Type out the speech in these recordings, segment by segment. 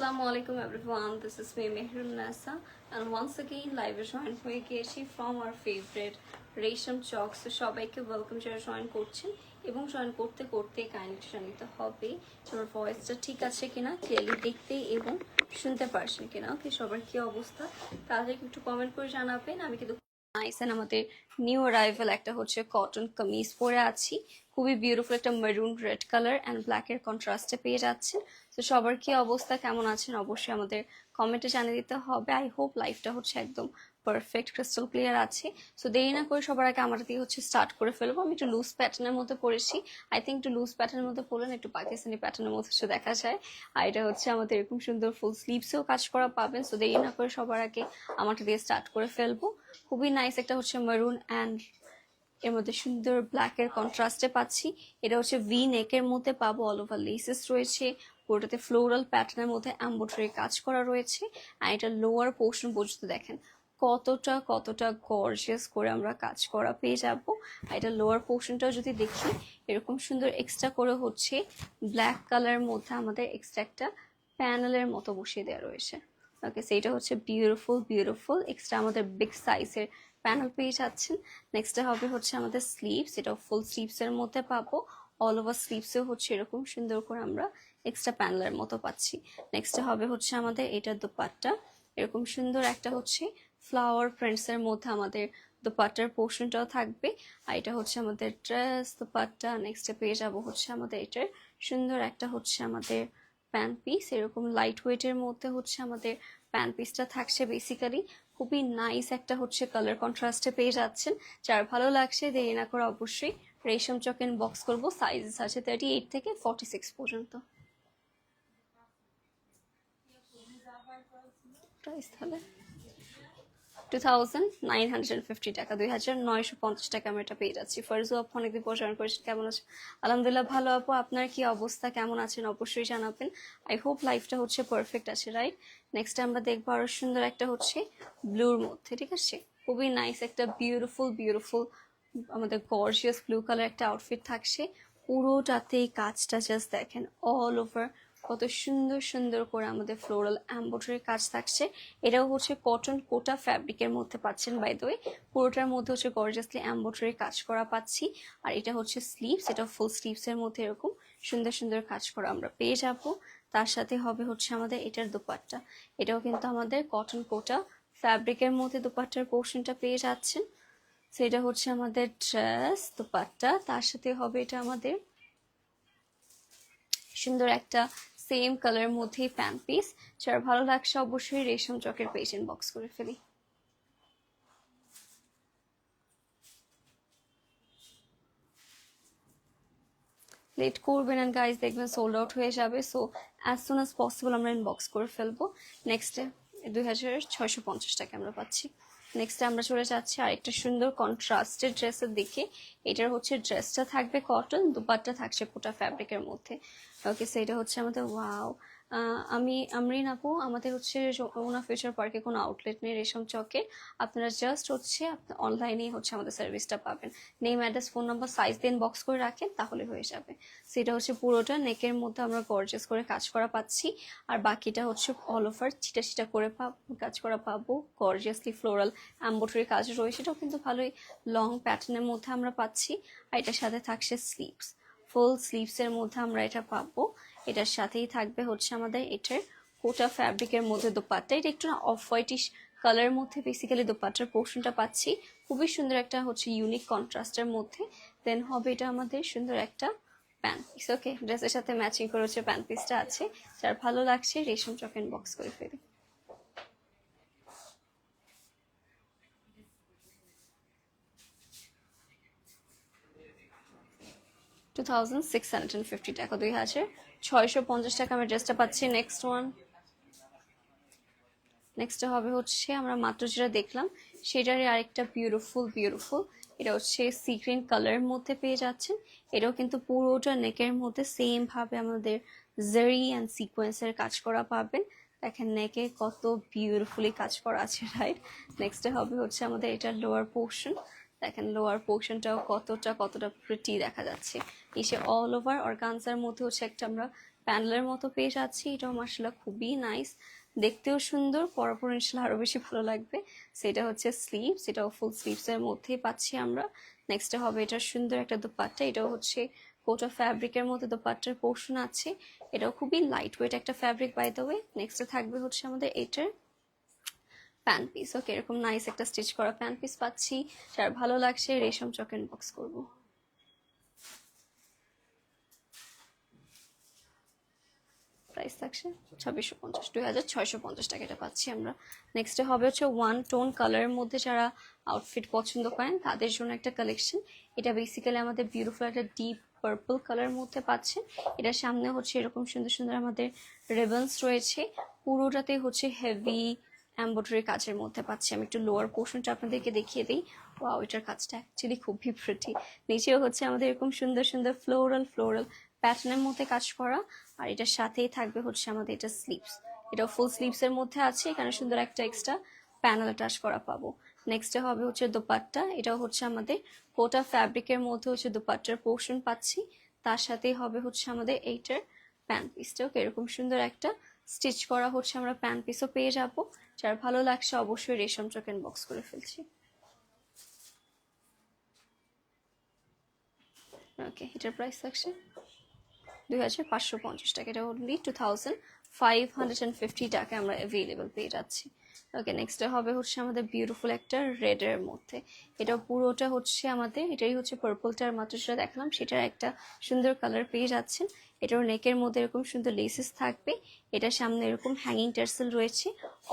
Assalamualaikum everyone, this is me Mehrul Nasa and once again live join হয়ে গিয়েছি from our favorite রেশম চক। So সবাইকে welcome যারা join করছেন এবং জয়েন করতে করতে কাইন্ডলি জানিতে হবে তোমার ভয়েসটা ঠিক আছে কিনা, ক্লিয়ারলি দেখতে এবং শুনতে পারছেন কিনা। ওকে, সবার কি অবস্থা তাদেরকে একটু কমেন্ট করে জানাবেন। আমি কিন্তু নাইস এন্ড আমাদের নিউ অ্যারাইভাল একটা হচ্ছে কটন কামিজ পরে আছি, খুবই বিউটিফুল একটা মেরুন রেড কালার অ্যান্ড ব্ল্যাকের কন্ট্রাস্টে পেয়ে যাচ্ছেন। তো সবার কি অবস্থা, কেমন আছেন অবশ্যই আমাদের কমেন্টে জানিয়ে দিতে হবে। আই হোপ লাইফটা হচ্ছে একদম পারফেক্ট ক্রিস্টাল ক্লিয়ার আছে। সো দেরি না করে সবার আগে আমার দিয়ে হচ্ছে স্টার্ট করে ফেলবো। আমি একটু লুজ প্যাটার্নের মধ্যে পড়েছি, আই থিঙ্ক একটু লুজ প্যাটার্নের মধ্যে পড়লেন একটু পাকিস্তানি প্যাটার্নের মধ্যে হচ্ছে দেখা যায়। আর এটা হচ্ছে আমাদের এরকম সুন্দর ফুল স্লিভসেও কাজ করা পাবেন। সো দেরি না করে সবার আগে আমারটা দিয়ে স্টার্ট করে ফেলবো। খুবই নাইস একটা হচ্ছে মেরুন অ্যান্ড এর মধ্যে সুন্দর ব্ল্যাকের কন্ট্রাস্টে পাচ্ছি। এটা হচ্ছে ভি নেকের মধ্যে পাবো, অল ওভার লেসেস রয়েছে, পুরোটাতে ফ্লোরাল প্যাটার্নের মধ্যে এমব্রয়ডারি কাজ করা রয়েছে। আর এটা লোয়ার পোর্শন পর্যন্ত দেখেন কতটা গর্জিয়াস করে আমরা কাজ করা পেয়ে যাব। আর এটা লোয়ার পোর্শনটাও যদি দেখি এরকম সুন্দর এক্সট্রা করে হচ্ছে ব্ল্যাক কালারের মধ্যে আমাদের এক্সট্রা একটা প্যানেলের মতো বসিয়ে দেওয়া রয়েছে। ওকে, সেইটা হচ্ছে বিউটিফুল এক্সট্রা আমাদের বিগ সাইজের প্যানেল পেয়ে যাচ্ছেন। নেক্সট হবে হচ্ছে আমাদের স্লিভস, এটা ফুল স্লিভস এর মধ্যে পাবো, অল ওভার স্লিভসেও হচ্ছে এরকম সুন্দর করে আমরা এক্সট্রা প্যানেলের মতো পাচ্ছি। নেক্সট হবে হচ্ছে আমাদের এটা দোপাট্টা, এরকম সুন্দর একটা হচ্ছে ফ্লাওয়ার প্রিন্টস এর মধ্যে আমাদের দোপাট্টার পোর্শনটাও থাকবে। আর এটা হচ্ছে আমাদের ড্রেস দোপাট্টা। নেক্সটে পেয়ে যাবো হচ্ছে আমাদের এটার সুন্দর একটা হচ্ছে আমাদের প্যান্ট পিস, এরকম লাইট ওয়েটের মধ্যে হচ্ছে আমাদের প্যান্ট পিসটা থাকছে। বেসিক্যালি খুবই নাইস একটা হচ্ছে কালার কন্ট্রাস্টে পেয়ে যাচ্ছেন। যার ভালো লাগছে দেরি না করে অবশ্যই রেশম চক ইনবক্স করবো। সাইজেস আছে 38 থেকে 46 পর্যন্ত। প্রাইস তাহলে 2950 টাকা, 2950 টাকা আমরা এটা পেয়ে যাচ্ছি। ফারজু আপু অনেকদিন পর জয়েন করেছেন, কেমন আছেন? আলহামদুলিল্লাহ ভালো আপু, আপনার কি অবস্থা, কেমন আছেন অবশ্যই জানাবেন। আই হোপ লাইফটা হচ্ছে পারফেক্ট আছে, রাইট? নেক্সট আমরা দেখবো আরো সুন্দর একটা হচ্ছে ব্লুর মধ্যে, ঠিক আছে? খুবই নাইস একটা বিউটিফুল আমাদের গর্জিয়াস ব্লু কালার একটা আউটফিট থাকছে। পুরোটাতেই কাজটা জাস্ট দেখেন, অল ওভার কত সুন্দর করে আমাদের ফ্লোরাল এমব্রয়ডারি কাজ থাকছে। এটাও হচ্ছে কটন কোটা ফ্যাব্রিকের মধ্যে পাচ্ছেন। বাই দ্য ওয়ে পুরোটার মধ্যে হচ্ছে গর্জিয়াসলি এমব্রয়ডারি কাজ করা পাচ্ছি। আর এটা হচ্ছে স্লিভস, এটা ফুল স্লিভস এর মধ্যে এরকম সুন্দর কাজ করা আমরা পেয়ে যাব। তার সাথে হবে হচ্ছে আমাদের এটার দোপাট্টা, এটাও কিন্তু আমাদের কটন কোটা ফ্যাব্রিকের মধ্যে দোপাট্টার পোর্শনটা পেয়ে যাচ্ছেন। সেটা হচ্ছে আমাদের ড্রেস দোপাট্টা, তার সাথে হবে এটা আমাদের সুন্দর একটা সেম কালারের মধ্যেই প্যান্ট পিস। যার ভালো লাগছে অবশ্যই রেশম চকের পেজ ইনবক্স করে ফেলি। লেট করবেন এন্ড গাইজ দেখবেন সোল্ড আউট হয়ে যাবে। So as soon as possible আমরা ইনবক্স করে ফেলবো। নেক্সটে 2650 টাকা আমরা পাচ্ছি। নেক্সটে আমরা চলে যাচ্ছি আরেকটা সুন্দর কন্ট্রাস্টেড ড্রেসের দিকে। এটার হচ্ছে ড্রেসটা থাকবে কটন, দুপাট্টা থাকছে কোটা ফ্যাব্রিকের মধ্যে। ওকে, সেটা হচ্ছে আমাদের ওয়াও। আমরিন আপু, আমাদের হচ্ছে যমুনা ফিউচার পার্কে কোনো আউটলেট নেই রেশম চকে, আপনারা জাস্ট হচ্ছে অনলাইনেই হচ্ছে আমাদের সার্ভিসটা পাবেন। Name, address, phone number, size দিন বক্স করে রাখেন তাহলে হয়ে যাবে। সেটা হচ্ছে পুরোটা নেকের মধ্যে আমরা গর্জিয়াস করে কাজ করা পাচ্ছি। আর বাকিটা হচ্ছে অল ওভার ছিটা করে কাজ করা পাবো। গর্জিয়াসলি ফ্লোরাল এমব্রয়ডারি কাজ রয়েছে, সেটাও কিন্তু ভালোই লং প্যাটার্নের মধ্যে আমরা পাচ্ছি। আর এটার সাথে থাকছে স্লিভস, ফুল স্লিভসের মধ্যে আমরা এটা পাবো। এটার সাথেই থাকবে হচ্ছে আমাদের এটার কোটা ফ্যাব্রিকের মধ্যে দোপাট্টা, এটা একটু অফ হোয়াইটিশ কালারের মধ্যে বেসিক্যালি দোপাট্টার পোর্শনটা পাচ্ছি। খুবই সুন্দর একটা হচ্ছে ইউনিক কন্ট্রাস্টের মধ্যে। দেন হবে এটা আমাদের সুন্দর একটা প্যান্ট পিস। ওকে, ড্রেসের সাথে ম্যাচিং করে হচ্ছে প্যান্ট পিসটা আছে। যার ভালো লাগছে রেশম চক ইনবক্স করে ফেলি। 2650 টাকা, 2650 টাকা আমরা ড্রেসটা পাচ্ছি। নেক্সট হবে হচ্ছে আমরা মাত্র যেটা দেখলাম সেটারই আরেকটা বিউটিফুল এটা হচ্ছে সি গ্রিন কালারের মধ্যে পেয়ে যাচ্ছেন। এটাও কিন্তু পুরোটা নেকের মধ্যে সেম ভাবে আমাদের জারি অ্যান্ড সিকোয়েন্সের কাজ করা পাবেন। দেখেন নেকে কত বিউটিফুলি কাজ করা আছে, রাইট? নেক্সটে হবে হচ্ছে আমাদের এটার লোয়ার পোর্শন। দেখেন লোয়ার পোর্শনটাও কতটা প্রিটি দেখা যাচ্ছে। নিচে অল ওভার অর্গানজার মধ্যে হচ্ছে একটা আমরা প্যানেলের মতো পেয়ে যাচ্ছি। এটাও মাশাআল্লাহ খুবই নাইস, দেখতেও সুন্দর, পরার পর ইনশাআল্লাহ আরো বেশি ভালো লাগবে। সেটা হচ্ছে স্লিভস, এটাও ফুল স্লিভস এর মধ্যেই পাচ্ছি আমরা। নেক্সটে হবে এটা সুন্দর একটা দোপাট্টা, এটাও হচ্ছে কোটা ফ্যাব্রিকের মধ্যে দোপাট্টার পোর্শন আছে। এটাও খুবই লাইট ওয়েট একটা ফ্যাব্রিক বাই দ্য ওয়ে। নেক্সটে থাকবে হচ্ছে আমাদের এটার প্যান পিস। ওকে, এরকম নাইস একটা স্টিচ করা প্যান পিস পাচ্ছি। যার ভালো লাগছে রেশম চক ইনবক্স করবো। প্রাইস থাকছে 2650, 2650 টাকা এটা পাচ্ছি আমরা। নেক্সটে হবে হচ্ছে ওয়ান টোন কালারের মধ্যে যারা আউটফিট পছন্দ করেন তাদের জন্য একটা কালেকশন। এটা বেসিক্যালি আমাদের বিউটিফুল একটা ডিপ পার্পল কালারের মধ্যে পাচ্ছেন। এটার সামনে হচ্ছে এরকম সুন্দর সুন্দর আমাদের রিবনস রয়েছে, পুরোটাতে হচ্ছে হেভি এমব্রয়ডারি কাজের মধ্যে পাচ্ছি। আমি একটু লোয়ার পোর্শনটা আপনাদেরকে দেখিয়ে দিই। ওয়াও, এটার কাজটা অ্যাকচুয়ালি খুবই প্রিটি। নিচেও হচ্ছে আমাদের এরকম সুন্দর সুন্দর ফ্লোরাল প্যাটার্নের মধ্যে কাজ করা। আর এটার সাথেই থাকবে হচ্ছে আমাদের এটা স্লিভস, এটা ফুল স্লিভস এর মধ্যে আছে। এখানে সুন্দর একটা এক্সট্রা প্যানেল অ্যাটাচ করা পাবো। নেক্সটে হবে হচ্ছে দোপাট্টা, এটাও হচ্ছে আমাদের কোটা ফ্যাব্রিকের মধ্যে হচ্ছে দোপাট্টার পোর্শন পাচ্ছি। তার সাথেই হবে হচ্ছে আমাদের এইটার প্যান পিসটাও এরকম সুন্দর একটা স্টিচ করা হচ্ছে আমরা প্যান পিসও পেয়ে যাবো। যার ভালো লাগছে অবশ্যই রেশম চক ইনবক্স করে ফেলছি। ওকে, এটার প্রাইস থাকছে 2550 টাকা, এটা অনলি 2550 টাকা আমরা অ্যাভেলেবল পেয়ে যাচ্ছি। ওকে, নেক্সট হবে হচ্ছে আমাদের বিউটিফুল একটা রেড এর মধ্যে। এটা পুরোটা হচ্ছে আমাদের, এটাই হচ্ছে পার্পলটার মাত্র যেটা দেখালাম সেটার একটা সুন্দর কালার পেয়ে যাচ্ছেন। এটার নেকের মধ্যে এরকম সুন্দর লেসেস থাকবে। এটার সামনে এরকম হ্যাঙ্গিং টার্সেল রয়েছে,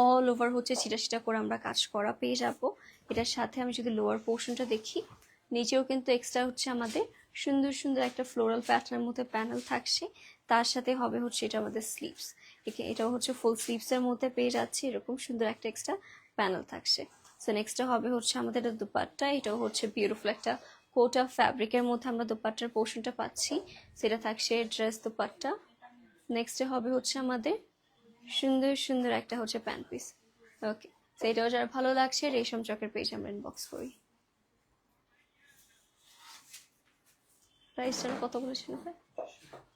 অল ওভার হচ্ছে ছিটা ছিটা করে আমরা কাজ করা পেয়ে যাব। এটার সাথে আমি যদি লোয়ার পোর্শনটা দেখি, নিচেও কিন্তু এক্সট্রা হচ্ছে আমাদের সুন্দর সুন্দর একটা ফ্লোরাল প্যাটার্নের মধ্যে প্যানেল থাকছে। তার সাথে হবে হচ্ছে এটা আমাদের স্লিভস, এটাও হচ্ছে ফুল স্লিভস এর মধ্যে পেয়ে যাচ্ছে, এরকম সুন্দর একটা এক্সট্রা প্যানেল থাকছে। সো নেক্সটটা হবে হচ্ছে আমাদের এটা দুপাট্টা, এটাও হচ্ছে বিউটিফুল একটা কোটা ফ্যাব্রিকের মধ্যে আমরা দুপাট্টার পোর্শনটা পাচ্ছি। সেটা থাকছে ড্রেস দুপাট্টা। নেক্সটে হবে হচ্ছে আমাদের সুন্দর সুন্দর একটা হচ্ছে প্যান্ট পিস। ওকে, সো এটাও যারা ভালো লাগছে রেশম চকের পেজ আমরা ইনবক্স করি। প্রাইসটা কত বলেছিল?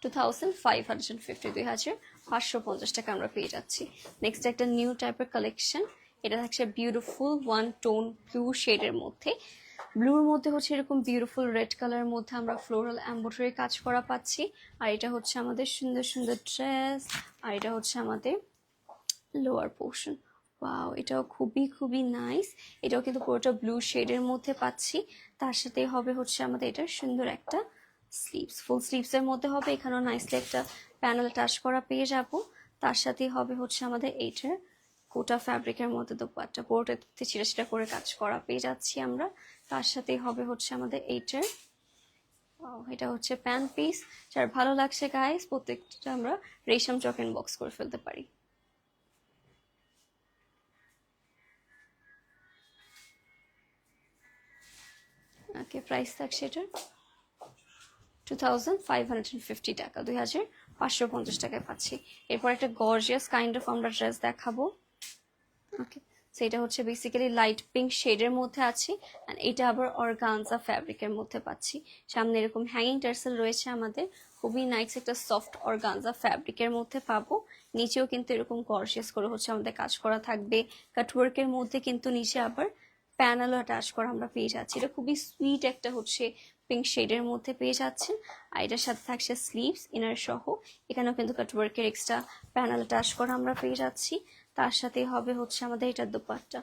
2550, 2550 টাকা আমরা পেয়ে যাচ্ছি। নেক্সট একটা নিউ টাইপের কালেকশন, এটা থাকছে বিউটিফুল ওয়ান টোন ব্লু শেডের মধ্যে। ব্লুর মধ্যে হচ্ছে এরকম বিউটিফুল রেড কালারের মধ্যে আমরা ফ্লোরাল এমব্রয়ডারি কাজ করা পাচ্ছি। আর এটা হচ্ছে আমাদের সুন্দর সুন্দর ড্রেস, আর এটা হচ্ছে আমাদের লোয়ার পোর্শন। ওয়াও, এটাও খুবই খুবই নাইস। এটাও কিন্তু পুরোটা ব্লু শেডের মধ্যে পাচ্ছি। তার সাথে হবে হচ্ছে আমাদের এটা সুন্দর একটা স্লিভস, ফুল স্লিভস এর মধ্যে হবে। এখানেও নাইসলি একটা প্যানেল টাচ করা পেয়ে যাব। তার সাথে হবে হচ্ছে আমাদের এইটার কোটা ফ্যাব্রিকের মধ্যে দোপাট্টা, পুরোটাতে ছিটা ছিটা করে কাজ করা পেয়ে যাচ্ছি আমরা। তার সাথে হবে হচ্ছে আমাদের এইটার, এটা হচ্ছে প্যান পিস। যার ভালো লাগছে গাইস প্রত্যেকটা আমরা রেশম চক ইনবক্স করে ফেলতে পারি। ওকে, প্রাইস থাকছে এটার 2550 টাকা, 2550 টাকায় পাচ্ছি। এরপর একটা গর্জিয়াস কাইন্ড অফ আমরা ড্রেস দেখাবো। ওকে, সেটা হচ্ছে বেসিক্যালি লাইট পিঙ্ক শেডের মধ্যে আছে। অ্যান্ড এটা আবার অর্গানজা ফ্যাব্রিকের মধ্যে পাচ্ছি। সামনে এরকম হ্যাঙ্গিং টার্সেল রয়েছে আমাদের, খুবই নাইস একটা সফট অর্গানজা ফ্যাব্রিকের মধ্যে পাবো। নিচেও কিন্তু এরকম গর্জিয়াস করে হচ্ছে আমাদের কাজ করা থাকবে। কাটওয়ার্কের মধ্যে কিন্তু নিচে আবার প্যানেলও অ্যাটাচ করা আমরা পেয়ে যাচ্ছি। এটা খুবই সুইট একটা হচ্ছে পিঙ্ক শেডের মধ্যে পেয়ে যাচ্ছেন। আর এটার সাথে থাকছে স্লিভস ইনার সহ, এখানেও কিন্তু কাটওয়ার্কের এক্সট্রা প্যানেল অ্যাটাচ করা আমরা পেয়ে যাচ্ছি। তার সাথে হবে হচ্ছে আমাদের এটা দোপাট্টা।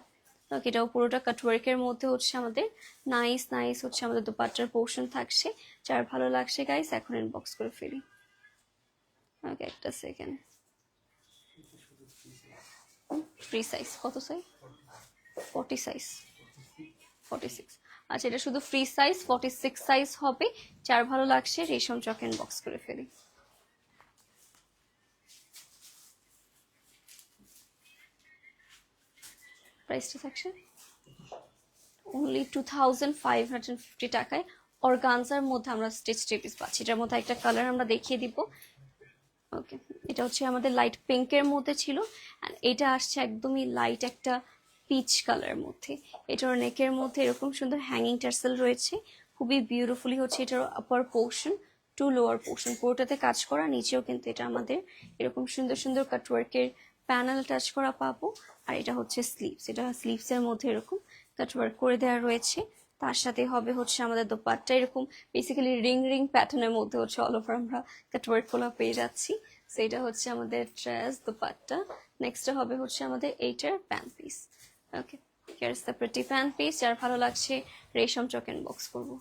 এটাও পুরোটা কাটওয়ার্কের মধ্যে হচ্ছে আমাদের নাইস নাইস হচ্ছে আমাদের দোপাট্টার পোর্শন থাকছে। যার ভালো লাগছে গাইস এখন ইনবক্স করে ফেলি। ওকে, একটা সেকেন্ড। ফ্রি সাইজ কত সাইজ? 40 সাইজ, 46। আচ্ছা, এটা শুধু ফ্রি সাইজ 46 সাইজ হবে। যার ভালো লাগছে রেশম চক ইনবক্স করে ফেলি। প্রাইসটা থাকছে অনলি 2550 টাকায়। অর্গানজার মধ্যে আমরা স্টিচ পিস পাচ্ছি। এটার মধ্যে একটা কালার আমরা দেখিয়ে দিব। ওকে, এটা হচ্ছে আমাদের লাইট পিঙ্কের মধ্যে ছিল, অ্যান্ড এটা আসছে একদমই লাইট একটা পিচ কালারের মধ্যে। এটার নেকের মধ্যে এরকম সুন্দর হ্যাঙ্গিং টার্সেল রয়েছে, খুবই বিউটিফুলি হচ্ছে এটার upper portion to lower portion, পুরোটাতে কাজ করা, নিচেও কিন্তু এটা আমাদের এরকম সুন্দর সুন্দর কাটওয়ার্কের প্যানেল টাচ করা পাবো। আর এটা হচ্ছে স্লিভস, এটা স্লিভসের মধ্যে এরকম কাটওয়ার্ক করে দেওয়া রয়েছে। তার সাথে হবে হচ্ছে আমাদের দোপাট্টা এরকম বেসিক্যালি রিং রিং প্যাটার্নের মধ্যে হচ্ছে অল ওভার আমরা কাটওয়ার্ক গুলো পেয়ে যাচ্ছি। সো এটা হচ্ছে আমাদের ড্রেস দোপাট্টা। নেক্সট হবে হচ্ছে আমাদের এইটার pant piece. Okay, here is the pretty pant piece. যার ভালো লাগছে রেশম চক ইনবক্স করবো।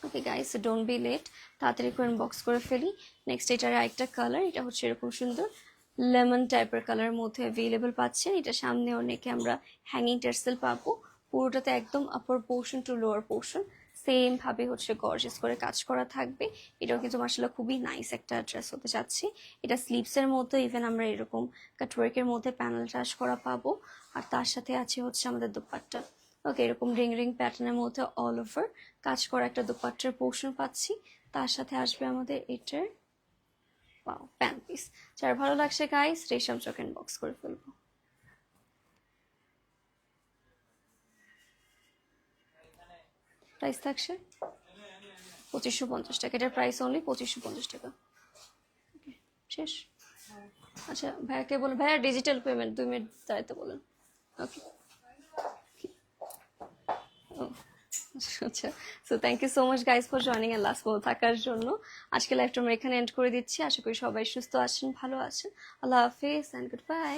Okay guys, don't be late, তাড়াতাড়ি করে ইনবক্স করে ফেলি। নেক্সট এটার আরেকটা কালার, এটা হচ্ছে এরকম সুন্দর লেমন টাইপের কালারের মধ্যে অ্যাভেলেবল পাচ্ছেন। এটা সামনে অনেকে আমরা হ্যাঙ্গিং টার্সেল পাবো, পুরোটাতে একদম upper portion to lower portion same ভাবে হচ্ছে গর্জিয়াস করে কাজ করা থাকবে। এটাও কিন্তু মাশাআল্লাহ খুবই নাইস একটা ড্রেস হতে যাচ্ছে। এটা স্লিভসের মধ্যে ইভেন আমরা এরকম কাটওয়ার্কের মধ্যে প্যানেল টাচ করা পাবো। আর তার সাথে আছে হচ্ছে আমাদের দোপাট্টা। ওকে, এরকম রিং রিং প্যাটার্নের মধ্যে অল ওভার কাজ করা একটা দোপাট্টার পোর্শন পাচ্ছি। তার সাথে আসবে আমাদের এটার ওয়াও প্যান্ট পিস। যার ভালো লাগছে গাইস রেশম চক ইনবক্স করে ফেলবো। প্রাইস থাকছে 2550 টাকা, এটার প্রাইস অনলি 2550 টাকা। শেষ। আচ্ছা ভাইয়াকে বলুন, ভাইয়া ডিজিটাল পেমেন্ট 2 মিনিট দাঁড়াতে বলেন। ওকে, আচ্ছা। So thank you so much guys for joining and last পর্যন্ত থাকার জন্য। আজকে লাইভটা আমরা এখানে এন্ড করে দিচ্ছি। আশা করি সবাই সুস্থ আছেন, ভালো আছেন। আল্লাহ হাফেজ এন্ড গুড বাই।